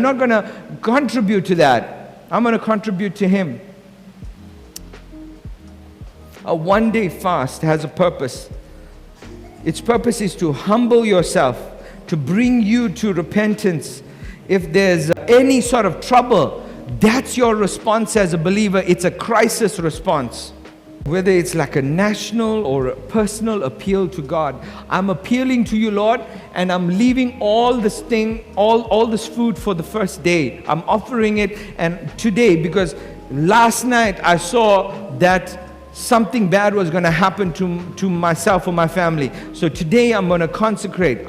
not going to contribute to that. I'm going to contribute to Him. A one-day fast has a purpose. Its purpose is to humble yourself, to bring you to repentance. If there's any sort of trouble, that's your response as a believer. It's a crisis response. Whether it's like a national or a personal appeal to God. I'm appealing to you, Lord, and I'm leaving all this food for the first day. I'm offering it and today, because last night I saw that something bad was going to happen to myself or my family. So today I'm going to consecrate.